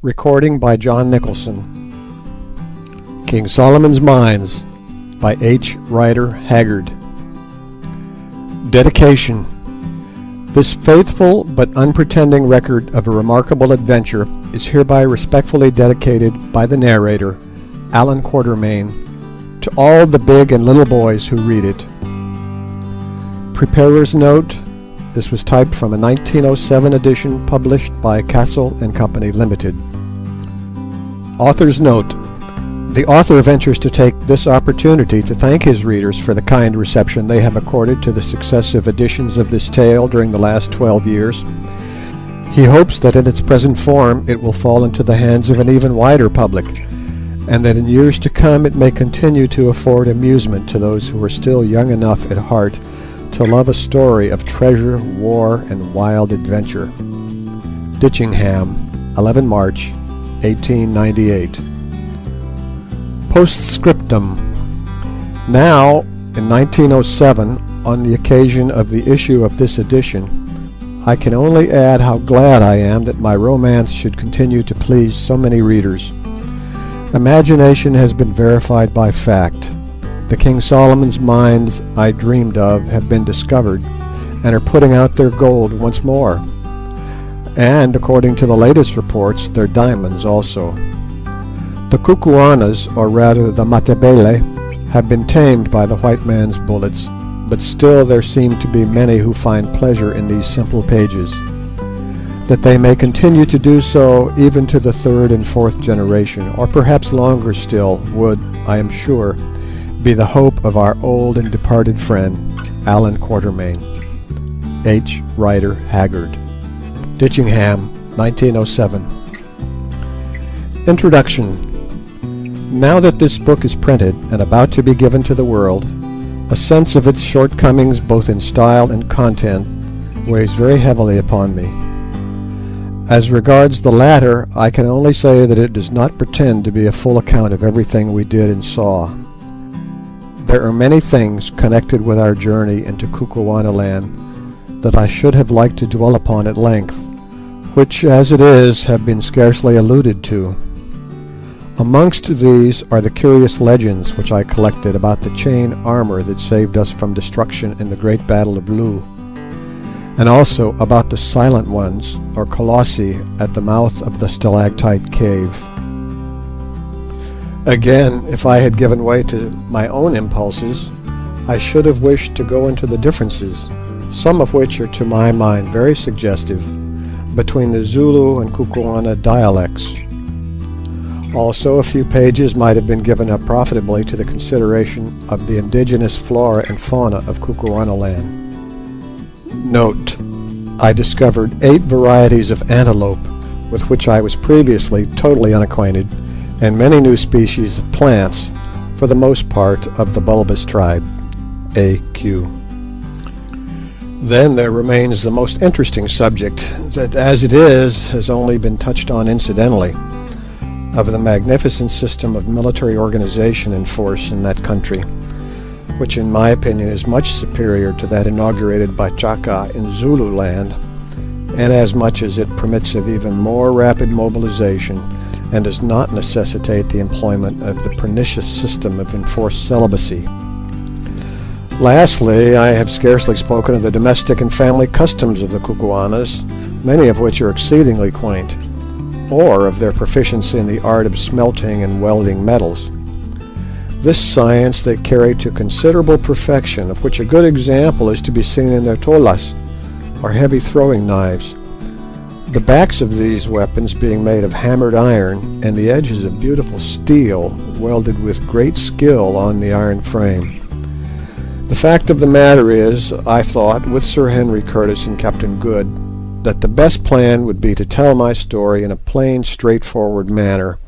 Recording by John Nicholson. King Solomon's Mines by H. Rider Haggard. Dedication. This faithful but unpretending record of a remarkable adventure is hereby respectfully dedicated by the narrator, Allan Quatermain, to all the big and little boys who read it. Preparer's note: this was typed from a 1907 edition published by Castle & Company Limited. Author's note: the author ventures to take this opportunity to thank his readers for the kind reception they have accorded to the successive editions of this tale during the last 12 years. He hopes that in its present form it will fall into the hands of an even wider public, and that in years to come it may continue to afford amusement to those who are still young enough at heart to love a story of treasure, war, and wild adventure. Ditchingham, 11 March, 1898. Postscriptum. Now, in 1907, on the occasion of the issue of this edition, I can only add how glad I am that my romance should continue to please so many readers. Imagination has been verified by fact. The King Solomon's mines I dreamed of have been discovered and are putting out their gold once more. And, according to the latest reports, their diamonds also. The Kukuanas, or rather the Matabele, have been tamed by the white man's bullets, but still there seem to be many who find pleasure in these simple pages. That they may continue to do so even to the third and fourth generation, or perhaps longer still, would, I am sure, be the hope of our old and departed friend, Allan Quatermain. H. Rider Haggard. Ditchingham, 1907. Introduction. Now that this book is printed and about to be given to the world, a sense of its shortcomings both in style and content weighs very heavily upon me. As regards the latter, I can only say that it does not pretend to be a full account of everything we did and saw. There are many things connected with our journey into Kukuanaland that I should have liked to dwell upon at length, which, as it is, have been scarcely alluded to. Amongst these are the curious legends which I collected about the chain armor that saved us from destruction in the great Battle of Loo, and also about the Silent Ones, or Colossi, at the mouth of the stalactite cave. Again, if I had given way to my own impulses, I should have wished to go into the differences, some of which are to my mind very suggestive, between the Zulu and Kukuana dialects. Also, a few pages might have been given up profitably to the consideration of the indigenous flora and fauna of Kukuanaland. Note: I discovered 8 varieties of antelope with which I was previously totally unacquainted, and many new species of plants, for the most part of the bulbous tribe. A.Q. Then there remains the most interesting subject that, as it is, has only been touched on incidentally, of the magnificent system of military organization in force in that country, which in my opinion is much superior to that inaugurated by Chaka in Zululand, and as much as it permits of even more rapid mobilization and does not necessitate the employment of the pernicious system of enforced celibacy. Lastly, I have scarcely spoken of the domestic and family customs of the Kukuanas, many of which are exceedingly quaint, or of their proficiency in the art of smelting and welding metals. This science they carry to considerable perfection, of which a good example is to be seen in their tolas, or heavy throwing knives, the backs of these weapons being made of hammered iron, and the edges of beautiful steel welded with great skill on the iron frame. The fact of the matter is, I thought, with Sir Henry Curtis and Captain Good, that the best plan would be to tell my story in a plain, straightforward manner,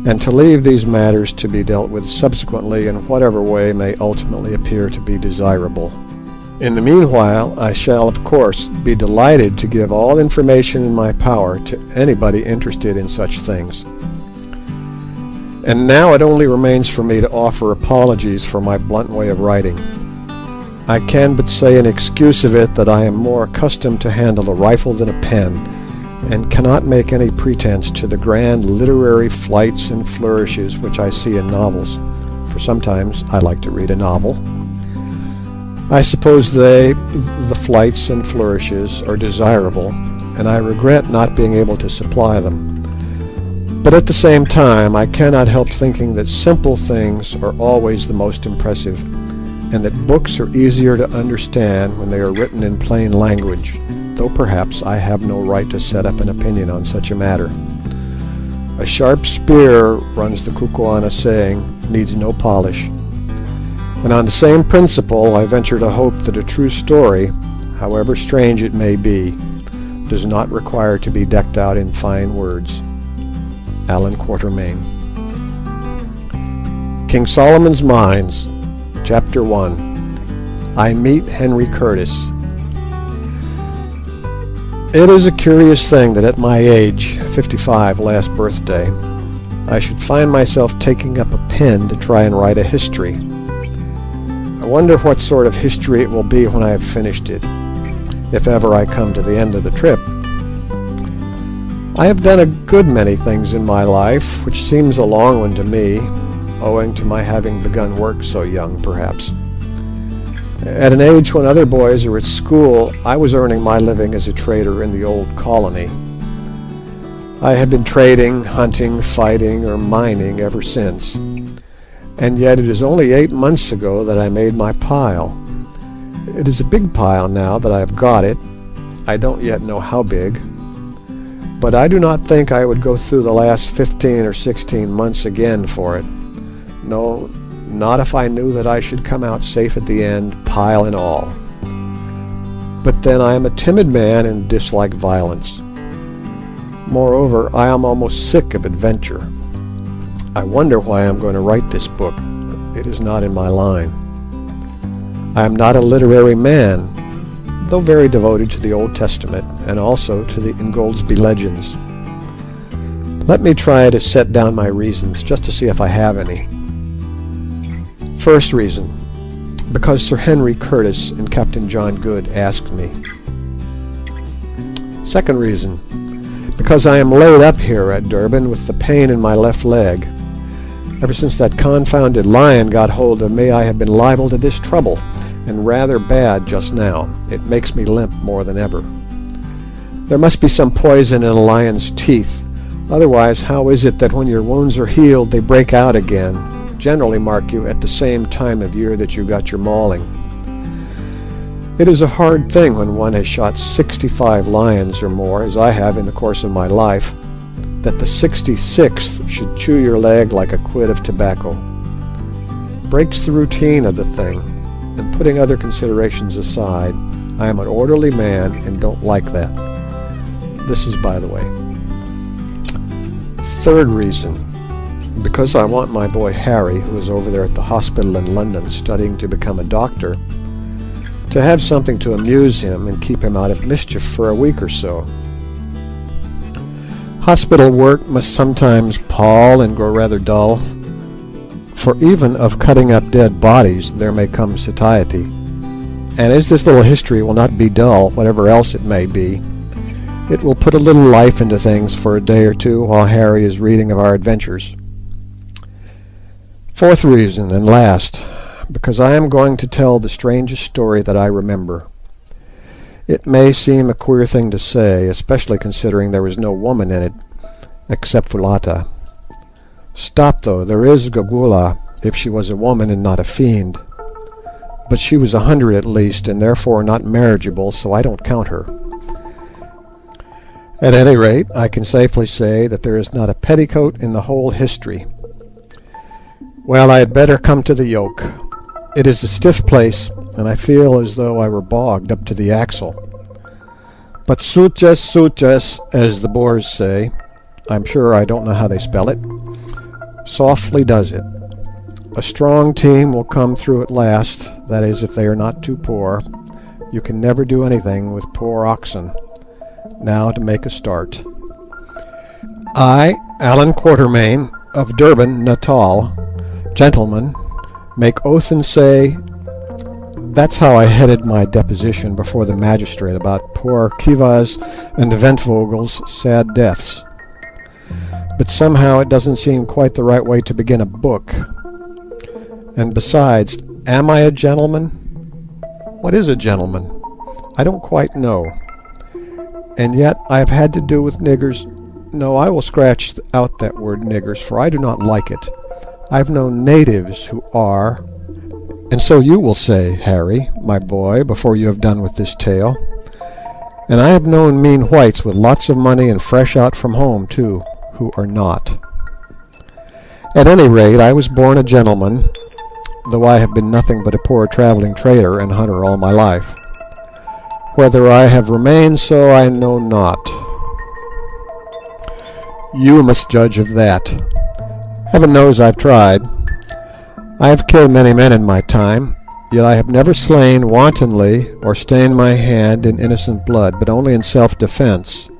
and to leave these matters to be dealt with subsequently in whatever way may ultimately appear to be desirable. In the meanwhile, I shall, of course, be delighted to give all information in my power to anybody interested in such things. And now it only remains for me to offer apologies for my blunt way of writing. I can but say in excuse of it that I am more accustomed to handle a rifle than a pen, and cannot make any pretense to the grand literary flights and flourishes which I see in novels, for sometimes I like to read a novel. I suppose the flights and flourishes, are desirable, and I regret not being able to supply them. But at the same time, I cannot help thinking that simple things are always the most impressive, and that books are easier to understand when they are written in plain language, though perhaps I have no right to set up an opinion on such a matter. A sharp spear, runs the Kukuana saying, needs no polish. And on the same principle, I venture to hope that a true story, however strange it may be, does not require to be decked out in fine words. Allan Quatermain. King Solomon's Mines, Chapter 1. I Meet Henry Curtis. It is a curious thing that at my age, 55 last birthday, I should find myself taking up a pen to try and write a history. I wonder what sort of history it will be when I have finished it, if ever I come to the end of the trip. I have done a good many things in my life, which seems a long one to me, owing to my having begun work so young, perhaps. At an age when other boys are at school, I was earning my living as a trader in the old colony. I had been trading, hunting, fighting, or mining ever since. And yet it is only 8 months ago that I made my pile. It is a big pile now that I have got it. I don't yet know how big. But I do not think I would go through the last 15 or 16 months again for it. No, not if I knew that I should come out safe at the end, pile and all. But then I am a timid man and dislike violence. Moreover, I am almost sick of adventure. I wonder why I am going to write this book. It is not in my line. I am not a literary man, though very devoted to the Old Testament and also to the Ingoldsby legends. Let me try to set down my reasons, just to see if I have any. First reason, because Sir Henry Curtis and Captain John Good asked me. Second reason, because I am laid up here at Durban with the pain in my left leg. Ever since that confounded lion got hold of me, I have been liable to this trouble, and rather bad just now. It makes me limp more than ever. There must be some poison in a lion's teeth. Otherwise, how is it that when your wounds are healed, they break out again, generally, mark you, at the same time of year that you got your mauling? It is a hard thing when one has shot 65 lions or more, as I have in the course of my life, that the 66th should chew your leg like a quid of tobacco. Breaks the routine of the thing, and putting other considerations aside, I am an orderly man and don't like that. This is by the way. Third reason, because I want my boy Harry, who is over there at the hospital in London studying to become a doctor, to have something to amuse him and keep him out of mischief for a week or so. Hospital work must sometimes pall and grow rather dull, for even of cutting up dead bodies there may come satiety. And as this little history will not be dull, whatever else it may be, it will put a little life into things for a day or two while Harry is reading of our adventures. Fourth reason, and last, because I am going to tell the strangest story that I remember. It may seem a queer thing to say, especially considering there was no woman in it, except Fulata. Stop, though, there is Gugula, if she was a woman and not a fiend. But she was 100 at least, and therefore not marriageable, so I don't count her. At any rate, I can safely say that there is not a petticoat in the whole history. Well, I had better come to the yoke. It is a stiff place, and I feel as though I were bogged up to the axle. But suches, as the Boers say, I'm sure I don't know how they spell it, softly does it. A strong team will come through at last, that is, if they are not too poor. You can never do anything with poor oxen. Now to make a start. I, Allan Quatermain, of Durban, Natal, gentleman, make oath and say That's how I headed my deposition before the magistrate about poor Kiva's and Ventvogel's sad deaths. But somehow it doesn't seem quite the right way to begin a book. And besides, am I a gentleman? What is a gentleman? I don't quite know. And yet I have had to do with niggers. No, I will scratch out that word niggers, for I do not like it. I've known natives who are, and so you will say, Harry, my boy, before you have done with this tale. And I have known mean whites with lots of money and fresh out from home, too, who are not. At any rate, I was born a gentleman, though I have been nothing but a poor traveling trader and hunter all my life. Whether I have remained so, I know not. You must judge of that. Heaven knows I've tried. I have killed many men in my time, yet I have never slain wantonly or stained my hand in innocent blood, but only in self-defense.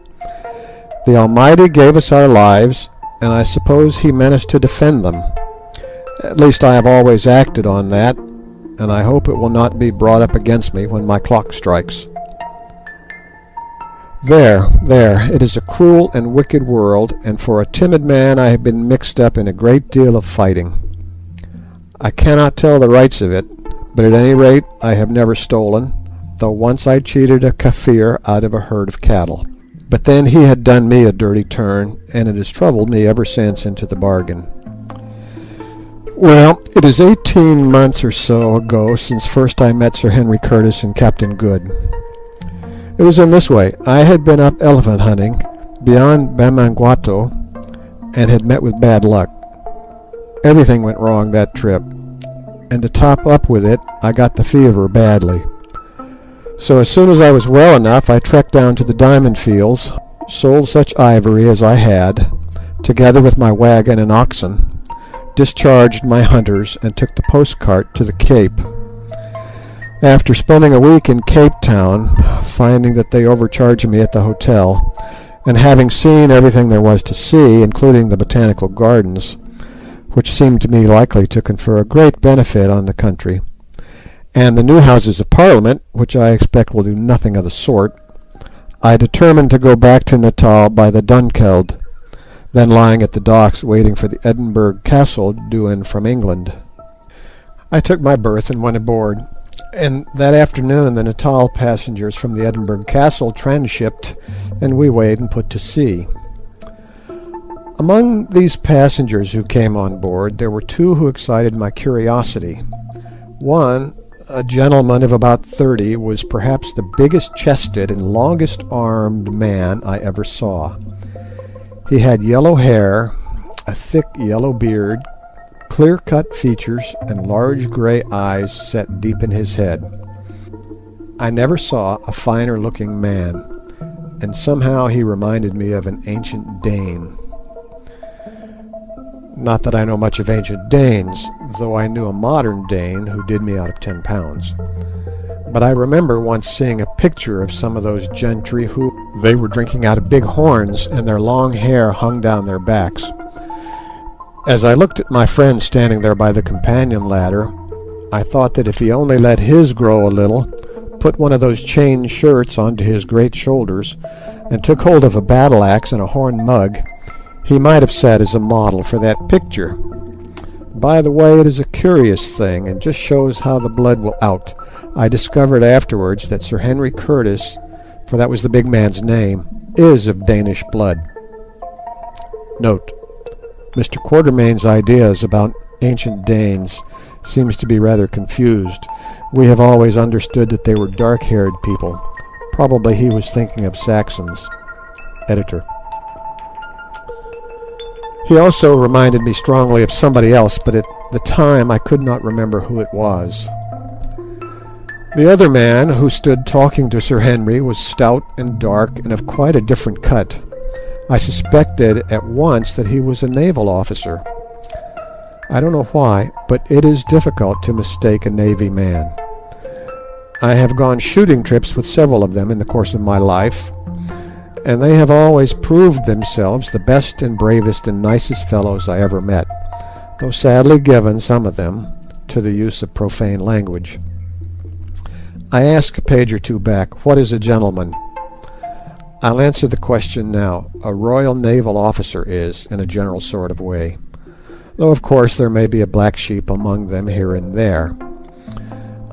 The Almighty gave us our lives, and I suppose He meant us to defend them. At least I have always acted on that, and I hope it will not be brought up against me when my clock strikes. There, it is a cruel and wicked world, and for a timid man I have been mixed up in a great deal of fighting. I cannot tell the rights of it, but at any rate I have never stolen, though once I cheated a Kaffir out of a herd of cattle. But then he had done me a dirty turn, and it has troubled me ever since into the bargain. Well, it is 18 months or so ago since first I met Sir Henry Curtis and Captain Good. It was in this way. I had been up elephant hunting beyond Bamangwato and had met with bad luck. Everything went wrong that trip, and to top up with it, I got the fever badly. So as soon as I was well enough, I trekked down to the diamond fields, sold such ivory as I had, together with my wagon and oxen, discharged my hunters, and took the post-cart to the Cape. After spending a week in Cape Town, finding that they overcharged me at the hotel, and having seen everything there was to see, including the botanical gardens, which seemed to me likely to confer a great benefit on the country, and the new Houses of Parliament, which I expect will do nothing of the sort, I determined to go back to Natal by the Dunkeld, then lying at the docks waiting for the Edinburgh Castle due in from England. I took my berth and went aboard, and that afternoon the Natal passengers from the Edinburgh Castle transhipped, and we weighed and put to sea. Among these passengers who came on board, there were two who excited my curiosity. One, a gentleman of about 30, was perhaps the biggest-chested and longest-armed man I ever saw. He had yellow hair, a thick yellow beard, clear-cut features, and large grey eyes set deep in his head. I never saw a finer-looking man, and somehow he reminded me of an ancient Dane. Not that I know much of ancient Danes, though I knew a modern Dane who did me out of 10 pounds. But I remember once seeing a picture of some of those gentry who they were drinking out of big horns, and their long hair hung down their backs. As I looked at my friend standing there by the companion ladder, I thought that if he only let his grow a little, put one of those chain shirts onto his great shoulders, and took hold of a battle-axe and a horn mug, he might have sat as a model for that picture. By the way, it is a curious thing, and just shows how the blood will out. I discovered afterwards that Sir Henry Curtis, for that was the big man's name, is of Danish blood. Note: Mr. Quatermain's ideas about ancient Danes seems to be rather confused. We have always understood that they were dark-haired people. Probably he was thinking of Saxons. Editor. He also reminded me strongly of somebody else, but at the time I could not remember who it was. The other man who stood talking to Sir Henry was stout and dark and of quite a different cut. I suspected at once that he was a naval officer. I don't know why, but it is difficult to mistake a Navy man. I have gone shooting trips with several of them in the course of my life, and they have always proved themselves the best and bravest and nicest fellows I ever met, though sadly given, some of them, to the use of profane language. I ask a page or two back, what is a gentleman? I'll answer the question now. A Royal Naval officer is, in a general sort of way, though of course there may be a black sheep among them here and there.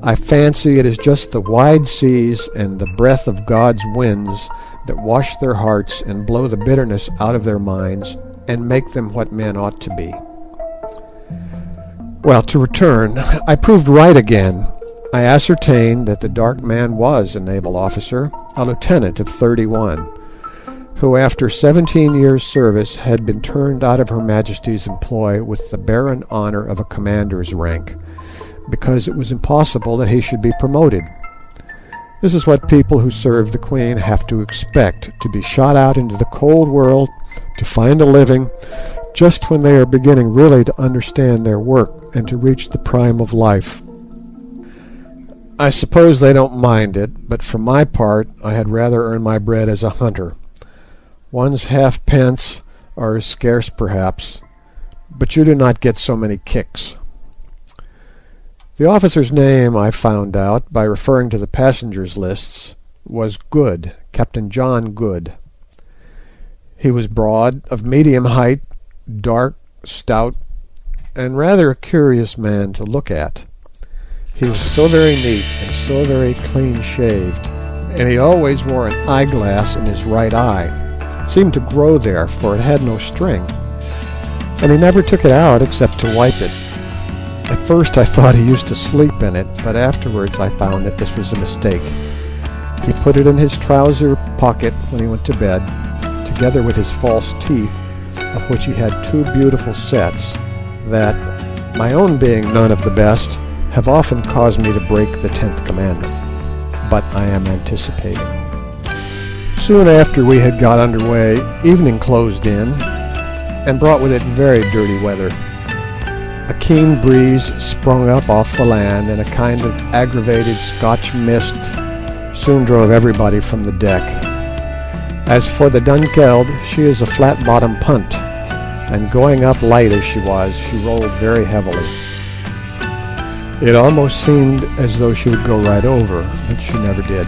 I fancy it is just the wide seas and the breath of God's winds that wash their hearts and blow the bitterness out of their minds and make them what men ought to be. Well, to return, I proved right again. I ascertained that the dark man was a naval officer, a lieutenant of 31, who after 17 years' service had been turned out of Her Majesty's employ with the barren honour of a commander's rank, because it was impossible that he should be promoted. This is what people who serve the Queen have to expect, to be shot out into the cold world to find a living just when they are beginning really to understand their work and to reach the prime of life. I suppose they don't mind it, but for my part I had rather earn my bread as a hunter. One's halfpence are as scarce perhaps, but you do not get so many kicks. The officer's name, I found out, by referring to the passengers' lists, was Good, Captain John Good. He was broad, of medium height, dark, stout, and rather a curious man to look at. He was so very neat and so very clean-shaved, and he always wore an eyeglass in his right eye. It seemed to grow there, for it had no string, and he never took it out except to wipe it. At first I thought he used to sleep in it, but afterwards I found that this was a mistake. He put it in his trouser pocket when he went to bed, together with his false teeth, of which he had two beautiful sets that, my own being none of the best, have often caused me to break the 10th commandment. But I am anticipating. Soon after we had got underway, evening closed in, and brought with it very dirty weather. A keen breeze sprung up off the land, and a kind of aggravated Scotch mist soon drove everybody from the deck. As for the Dunkeld, she is a flat-bottomed punt, and going up light as she was, she rolled very heavily. It almost seemed as though she would go right over, but she never did.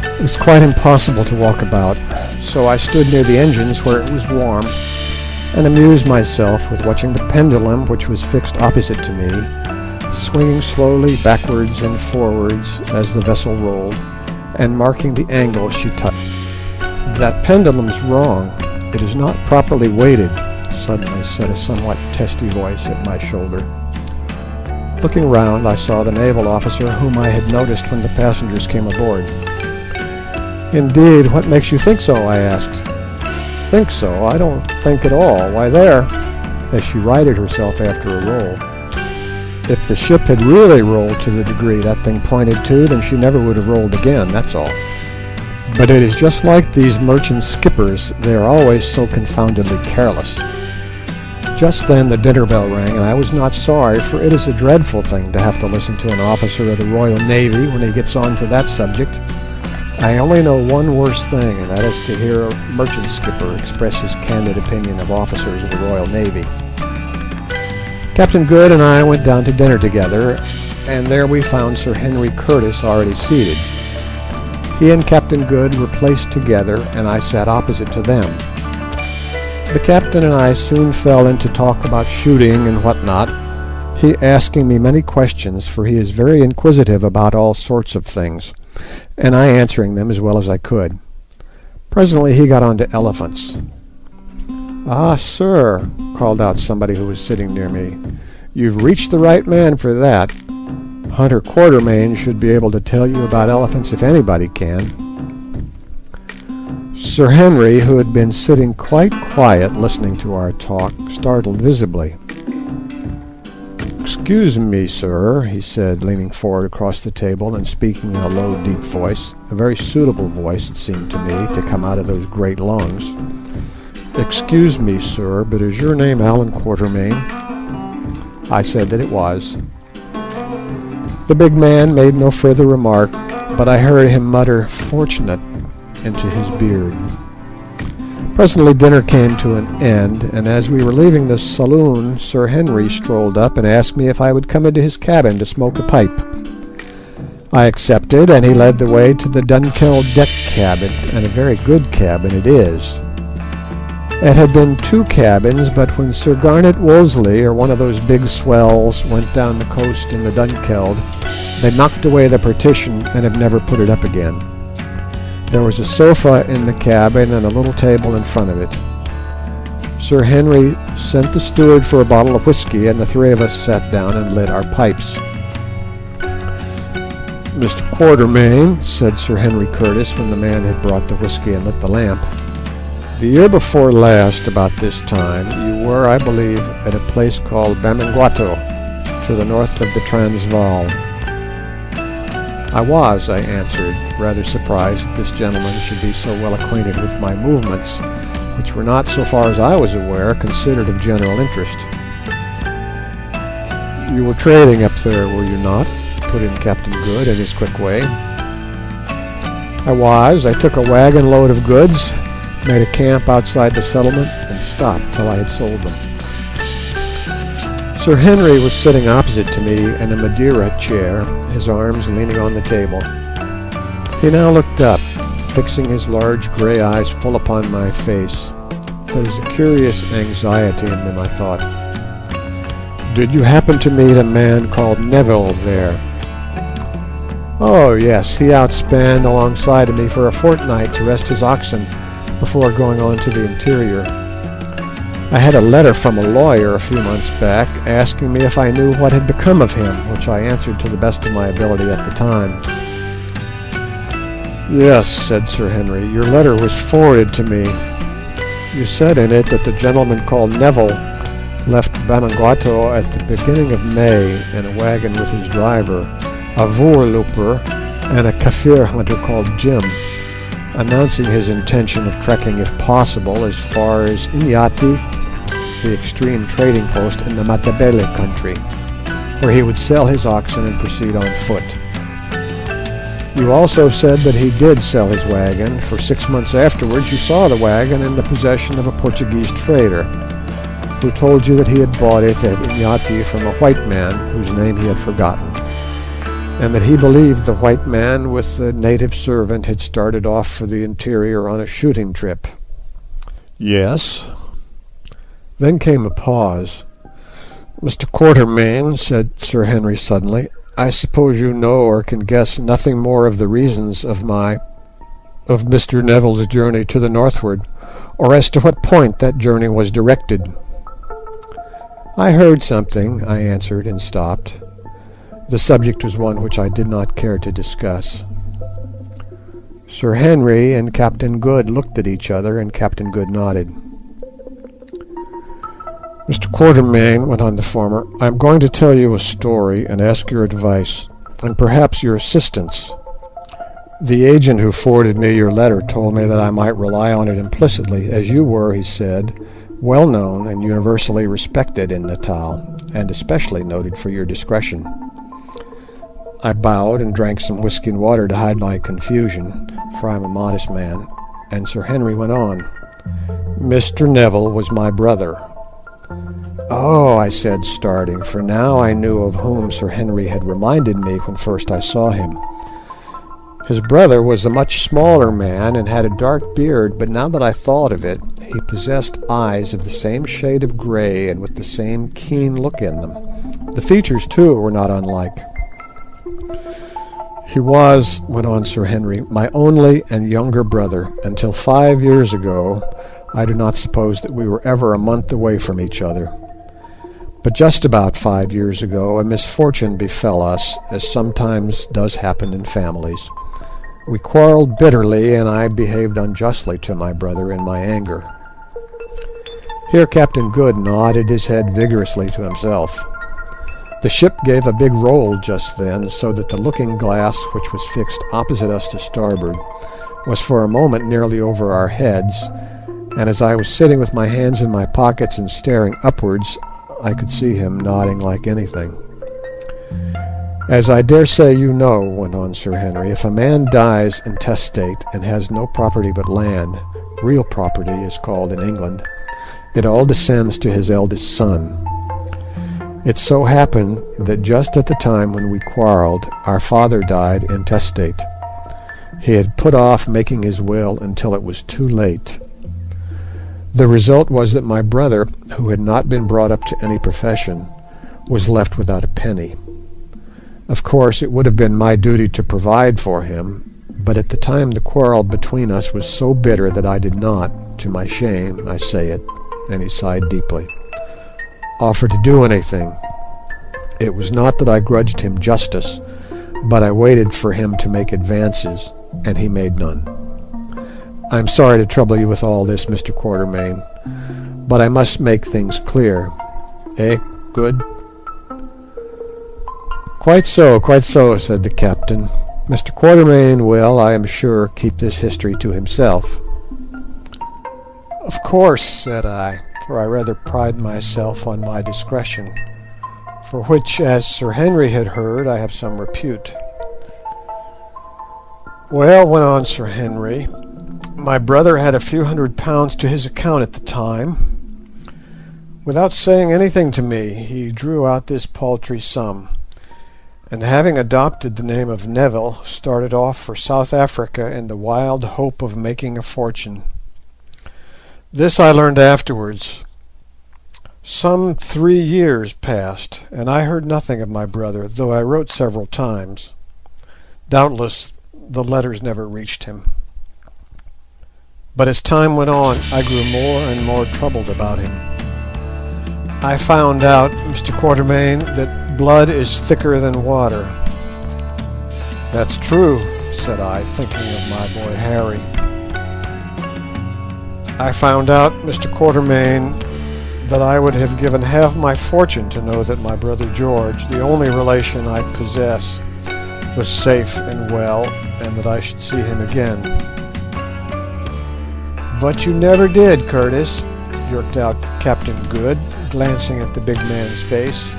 It was quite impossible to walk about, so I stood near the engines where it was warm, and amused myself with watching the pendulum, which was fixed opposite to me, swinging slowly backwards and forwards as the vessel rolled, and marking the angle she touched. "That pendulum's wrong. It is not properly weighted," suddenly said a somewhat testy voice at my shoulder. Looking round, I saw the naval officer whom I had noticed when the passengers came aboard. "Indeed, what makes you think so?" I asked. "Think so? I don't think at all. Why, there," as she righted herself after a roll. "If the ship had really rolled to the degree that thing pointed to, then she never would have rolled again, that's all. But it is just like these merchant skippers, they are always so confoundedly careless." Just then the dinner bell rang, and I was not sorry, for it is a dreadful thing to have to listen to an officer of the Royal Navy when he gets on to that subject. I only know one worse thing, and that is to hear a merchant skipper express his candid opinion of officers of the Royal Navy. Captain Good and I went down to dinner together, and there we found Sir Henry Curtis already seated. He and Captain Good were placed together, and I sat opposite to them. The captain and I soon fell into talk about shooting and what not, he asking me many questions, for he is very inquisitive about all sorts of things, and I answering them as well as I could. Presently he got on to elephants. "Ah, sir," called out somebody who was sitting near me, "you've reached the right man for that. Hunter Quatermain should be able to tell you about elephants if anybody can." Sir Henry, who had been sitting quite quiet listening to our talk, startled visibly. "Excuse me, sir," he said, leaning forward across the table and speaking in a low, deep voice, a very suitable voice, it seemed to me, to come out of those great lungs. "Excuse me, sir, but is your name Allan Quatermain?" I said that it was. The big man made no further remark, but I heard him mutter "fortunate" into his beard. Presently dinner came to an end, and as we were leaving the saloon, Sir Henry strolled up and asked me if I would come into his cabin to smoke a pipe. I accepted, and he led the way to the Dunkeld deck cabin, and a very good cabin it is. It had been 2 cabins, but when Sir Garnet Wolseley, or one of those big swells, went down the coast in the Dunkeld, they knocked away the partition and have never put it up again. There was a sofa in the cabin and a little table in front of it. Sir Henry sent the steward for a bottle of whiskey, and the 3 of us sat down and lit our pipes. "Mr. Quatermain," said Sir Henry Curtis when the man had brought the whiskey and lit the lamp, "the year before last, about this time, you were, I believe, at a place called Bamangwato, to the north of the Transvaal." "I was," I answered, rather surprised that this gentleman should be so well acquainted with my movements, which were not, so far as I was aware, considered of general interest. "You were trading up there, were you not?" put in Captain Good in his quick way. "I was. I took a wagon load of goods, made a camp outside the settlement, and stopped till I had sold them." Sir Henry was sitting opposite to me in a Madeira chair, his arms leaning on the table. He now looked up, fixing his large grey eyes full upon my face. There was a curious anxiety in them, I thought. "Did you happen to meet a man called Neville there?" "Oh, yes, he outspanned alongside of me for a fortnight to rest his oxen before going on to the interior. I had a letter from a lawyer a few months back asking me if I knew what had become of him, which I answered to the best of my ability at the time." "Yes," said Sir Henry, "your letter was forwarded to me. You said in it that the gentleman called Neville left Bamangwato at the beginning of May in a wagon with his driver, a voorlooper, and a Kaffir hunter called Jim, announcing his intention of trekking, if possible, as far as Inyati, the extreme trading post in the Matabele country, where he would sell his oxen and proceed on foot. You also said that he did sell his wagon, for 6 months afterwards you saw the wagon in the possession of a Portuguese trader, who told you that he had bought it at Inyati from a white man whose name he had forgotten, and that he believed the white man with the native servant had started off for the interior on a shooting trip." "Yes." Then came a pause. "Mr. Quatermain," said Sir Henry suddenly, "I suppose you know or can guess nothing more of the reasons of Mr. Neville's journey to the northward, or as to what point that journey was directed." "I heard something," I answered, and stopped. The subject was one which I did not care to discuss. Sir Henry and Captain Good looked at each other, and Captain Good nodded. "Mr. Quatermain," went on the former, "I am going to tell you a story and ask your advice, and perhaps your assistance. The agent who forwarded me your letter told me that I might rely on it implicitly, as you were, he said, well known and universally respected in Natal, and especially noted for your discretion." I bowed and drank some whisky and water to hide my confusion, for I am a modest man, and Sir Henry went on. "Mr. Neville was my brother." "Oh," I said, starting, for now I knew of whom Sir Henry had reminded me when first I saw him. His brother was a much smaller man and had a dark beard, but now that I thought of it, he possessed eyes of the same shade of grey and with the same keen look in them. The features, too, were not unlike. "He was," went on Sir Henry, "my only and younger brother. Until 5 years ago, I do not suppose that we were ever a month away from each other. But just about 5 years ago, a misfortune befell us, as sometimes does happen in families. We quarrelled bitterly, and I behaved unjustly to my brother in my anger." Here Captain Good nodded his head vigorously to himself. The ship gave a big roll just then, so that the looking-glass, which was fixed opposite us to starboard, was for a moment nearly over our heads, and as I was sitting with my hands in my pockets and staring upwards, I could see him nodding like anything. "As I dare say you know," went on Sir Henry, "if a man dies intestate and has no property but land, real property is called in England, it all descends to his eldest son. It so happened that just at the time when we quarrelled, our father died intestate. He had put off making his will until it was too late. The result was that my brother, who had not been brought up to any profession, was left without a penny. Of course, it would have been my duty to provide for him, but at the time the quarrel between us was so bitter that I did not, to my shame, I say it, and he sighed deeply, offer to do anything. It was not that I grudged him justice, but I waited for him to make advances, and he made none. I'm sorry to trouble you with all this, Mr. Quatermain, but I must make things clear. Eh, good? Quite so, said the captain. Mr. Quatermain will, I am sure, keep this history to himself. Of course, said I, for I rather pride myself on my discretion, for which, as Sir Henry had heard, I have some repute. Well, went on Sir Henry, my brother had a few £100 to his account at the time. Without saying anything to me, he drew out this paltry sum, and having adopted the name of Neville, started off for South Africa in the wild hope of making a fortune. This I learned afterwards. Some 3 years passed, and I heard nothing of my brother, though I wrote several times. Doubtless the letters never reached him. But as time went on, I grew more and more troubled about him. I found out, Mr. Quatermain, that blood is thicker than water. That's true, said I, thinking of my boy Harry. I found out, Mr. Quatermain, that I would have given half my fortune to know that my brother George, the only relation I possess, was safe and well, and that I should see him again. But you never did, Curtis, jerked out Captain Good, glancing at the big man's face.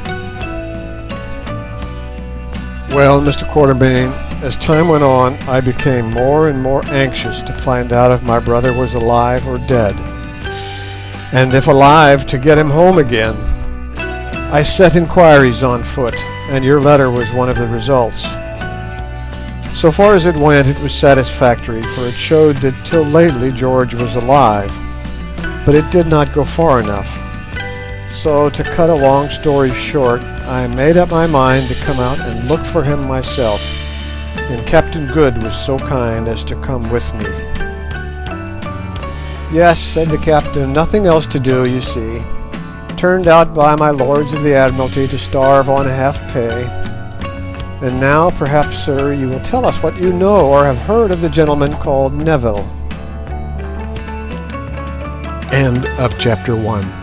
Well, Mr. Quatermain, as time went on, I became more and more anxious to find out if my brother was alive or dead, and if alive, to get him home again. I set inquiries on foot, and your letter was one of the results. So far as it went, it was satisfactory, for it showed that till lately George was alive, but it did not go far enough. So, to cut a long story short, I made up my mind to come out and look for him myself, and Captain Good was so kind as to come with me. Yes, said the captain, nothing else to do, you see. Turned out by my lords of the Admiralty to starve on half pay. And now, perhaps, sir, you will tell us what you know or have heard of the gentleman called Neville. End of chapter 1.